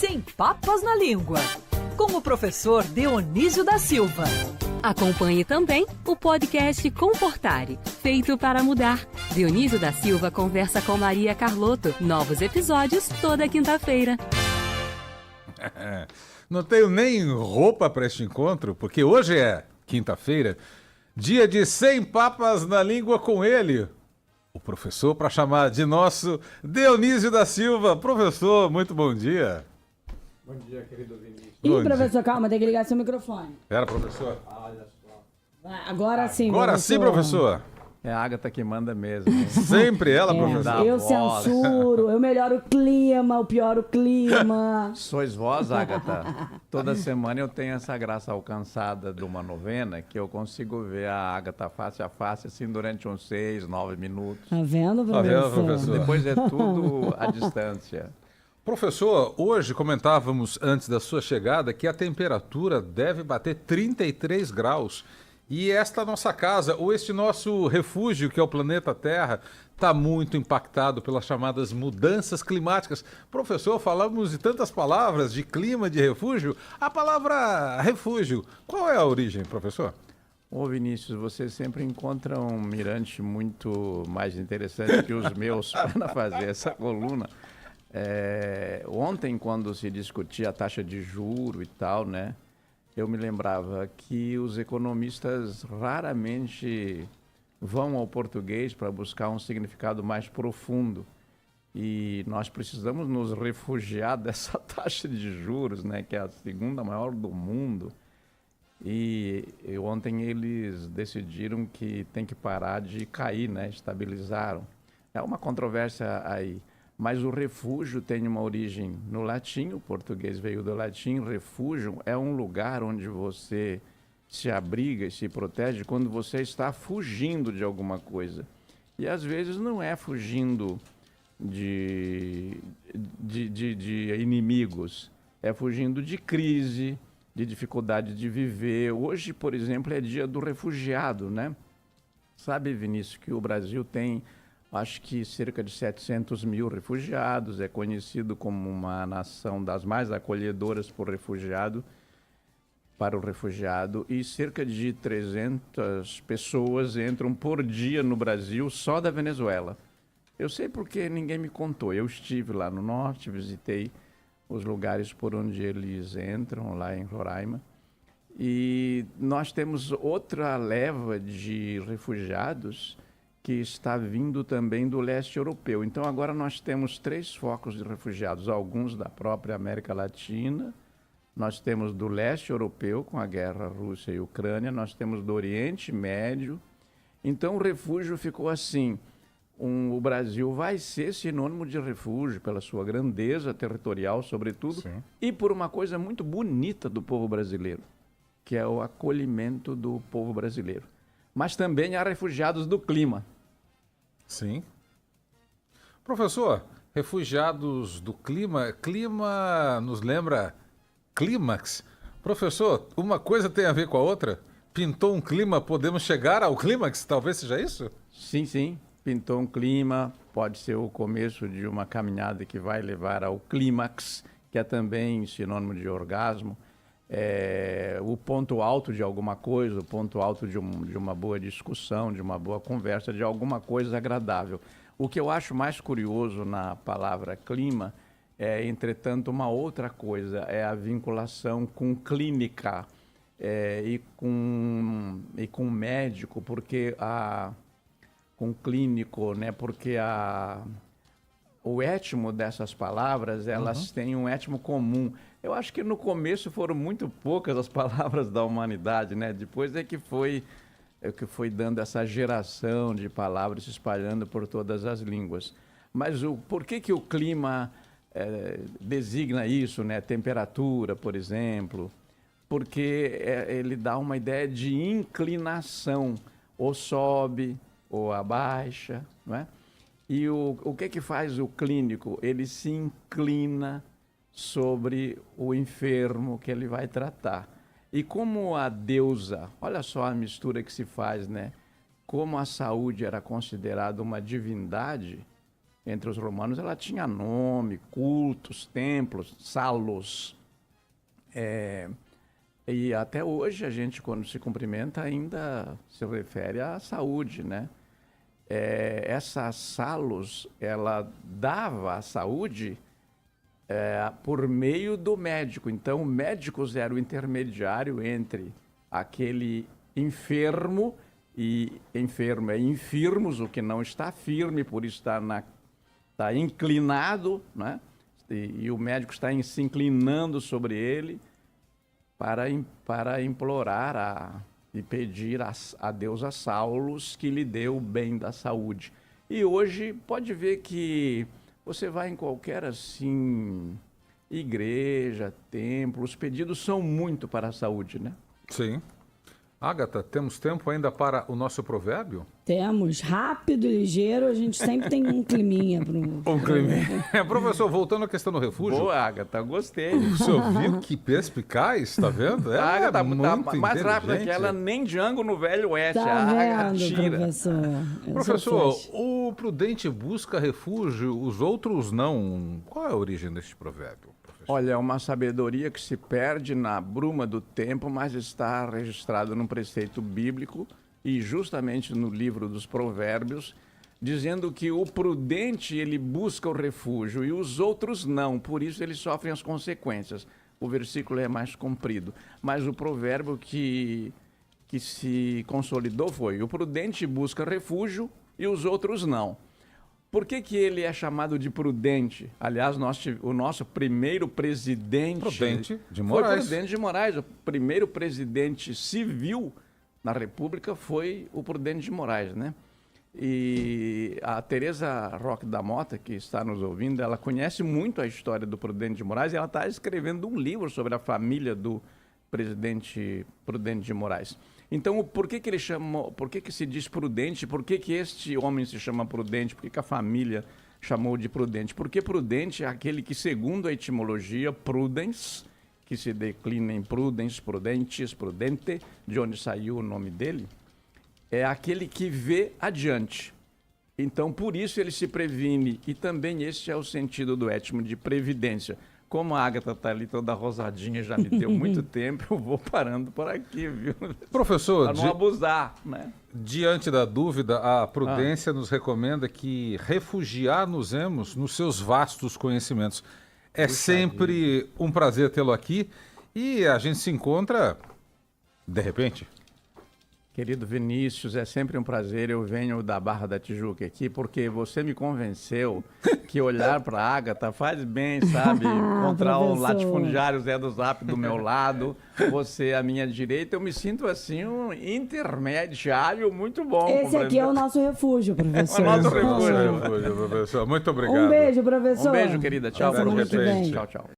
Sem Papas na Língua, com o professor Dionísio da Silva. Acompanhe também o podcast Comportare, feito para mudar. Dionísio da Silva conversa com Maria Carlotto. Novos episódios toda quinta-feira. Não tenho nem roupa para este encontro, porque hoje é quinta-feira, dia de Sem Papas na Língua com ele, o professor para chamar de nosso Dionísio da Silva. Professor, muito bom dia. Bom dia, querido Vinícius. Ih, professor, calma, tem que ligar seu microfone. Era, professor? Olha só. Agora sim, Agora sim, professor. É a Agatha que manda mesmo, hein? Sempre ela, professor. Eu censuro, eu melhoro o clima, eu pioro o clima. Sois vós, Agatha. Toda semana eu tenho essa graça alcançada de uma novena que eu consigo ver a Agatha face a face, assim, durante uns 6, 9 minutos. Tá vendo, Tá vendo, professor? professor? Depois é tudo à distância. Professor, hoje comentávamos antes da sua chegada que a temperatura deve bater 33 graus. E esta nossa casa, ou este nosso refúgio, que é o planeta Terra, está muito impactado pelas chamadas mudanças climáticas. Professor, falamos de tantas palavras, de clima, de refúgio. A palavra refúgio, qual é a origem, professor? Ô Vinícius, você sempre encontra um mirante muito mais interessante que os meus para fazer essa coluna. Ontem, quando se discutia a taxa de juro e tal, né? Eu me lembrava que os economistas raramente vão ao português para buscar um significado mais profundo. E nós precisamos nos refugiar dessa taxa de juros, né, que é a segunda maior do mundo. E ontem eles decidiram que tem que parar de cair, né, estabilizaram. É uma controvérsia aí. Mas o refúgio tem uma origem no latim, o português veio do latim. Refúgio é um lugar onde você se abriga e se protege quando você está fugindo de alguma coisa. E às vezes não é fugindo de inimigos, é fugindo de crise, de dificuldade de viver. Hoje, por exemplo, é dia do refugiado, né? Sabe, Vinícius, que o Brasil tem... acho que cerca de 700 mil refugiados, é conhecido como uma nação das mais acolhedoras para o refugiado, e cerca de 300 pessoas entram por dia no Brasil só da Venezuela. Eu sei porque ninguém me contou. Eu estive lá no norte, visitei os lugares por onde eles entram, lá em Roraima, e nós temos outra leva de refugiados que está vindo também do leste europeu. Então, agora nós temos 3 focos de refugiados, alguns da própria América Latina, nós temos do leste europeu, com a guerra Rússia e Ucrânia, nós temos do Oriente Médio. Então, o refúgio ficou assim, o Brasil vai ser sinônimo de refúgio pela sua grandeza territorial, sobretudo, sim, e por uma coisa muito bonita do povo brasileiro, que é o acolhimento do povo brasileiro. Mas também há refugiados do clima. Sim. Professor, refugiados do clima, clima nos lembra clímax. Professor, uma coisa tem a ver com a outra? Pintou um clima, podemos chegar ao clímax? Talvez seja isso? Sim, sim. Pintou um clima, pode ser o começo de uma caminhada que vai levar ao clímax, que é também sinônimo de orgasmo. O ponto alto de alguma coisa, o ponto alto de uma boa discussão, de uma boa conversa, de alguma coisa agradável. O que eu acho mais curioso na palavra clima é, entretanto, uma outra coisa, é a vinculação com clínica e com médico, porque com clínico, né? Porque o étimo dessas palavras, elas têm um étimo comum. Eu acho que no começo foram muito poucas as palavras da humanidade, né? Depois é que foi dando essa geração de palavras se espalhando por todas as línguas. Mas por que o clima designa isso, né? Temperatura, por exemplo, porque ele dá uma ideia de inclinação, ou sobe ou abaixa, não é? E o que faz o clínico? Ele se inclina sobre o enfermo que ele vai tratar. E como a deusa, olha só a mistura que se faz, né? Como a saúde era considerada uma divindade, Entre os romanos ela tinha nome, cultos, templos, salos. E até hoje a gente, quando se cumprimenta, ainda se refere à saúde, né? Essa salos, ela dava a saúde por meio do médico. Então, médicos eram o intermediário entre aquele enfermo, e enfermo é infirmos, o que não está firme, por isso está inclinado, né? E o médico está se inclinando sobre ele para implorar e pedir a Deus a Saulos que lhe dê o bem da saúde. E hoje pode ver que você vai em qualquer assim igreja, templo, os pedidos são muito para a saúde, né? Sim. Agatha, temos tempo ainda para o nosso provérbio? Temos, rápido e ligeiro, a gente sempre tem um climinha. Um climinha. Professor, voltando à questão do refúgio. Boa, Agatha, gostei. O senhor viu que perspicaz, tá vendo? A Agatha tá muito mais rápida que ela, nem Django no Velho Oeste. Tá a vendo, tira. professor? Professor, o prudente busca refúgio, os outros não. Qual é a origem deste provérbio, professor? Olha, é uma sabedoria que se perde na bruma do tempo, mas está registrado num preceito bíblico e justamente no livro dos Provérbios, dizendo que o prudente ele busca o refúgio e os outros não, por isso eles sofrem as consequências. O versículo é mais comprido, mas o provérbio que se consolidou foi: o prudente busca refúgio e os outros não. Por que ele é chamado de prudente? Aliás, o nosso primeiro presidente... Prudente de Moraes. Foi Prudente de Moraes. O primeiro presidente civil na República foi o Prudente de Moraes, né? E a Tereza Roque da Mota, que está nos ouvindo, ela conhece muito a história do Prudente de Moraes e ela está escrevendo um livro sobre a família do presidente Prudente de Moraes. Então, por que ele chamou, por que se diz prudente? Por que este homem se chama prudente? Por que a família chamou de prudente? Porque prudente é aquele que, segundo a etimologia, prudens, que se declina em prudens, prudentes, prudente, de onde saiu o nome dele, é aquele que vê adiante. Então, por isso ele se previne. E também este é o sentido do étimo de previdência. Como a Agatha está ali toda rosadinha, já me deu muito tempo, eu vou parando por aqui, viu? Professor, para não abusar, né? Diante da dúvida, a prudência nos recomenda que refugiar-nos-emos nos seus vastos conhecimentos. É sempre um prazer tê-lo aqui e a gente se encontra de repente. Querido Vinícius, é sempre um prazer. Eu venho da Barra da Tijuca aqui porque você me convenceu que olhar para a Agatha faz bem, sabe? Encontrar o latifundiário Zé do Zap do meu lado, você à minha direita. Eu me sinto assim um intermediário muito bom. Esse aqui é o nosso refúgio, professor. É o nosso refúgio, professor. Muito obrigado. Um beijo, professor. Um beijo, querida. Tchau. Até semana que vem. Tchau, tchau.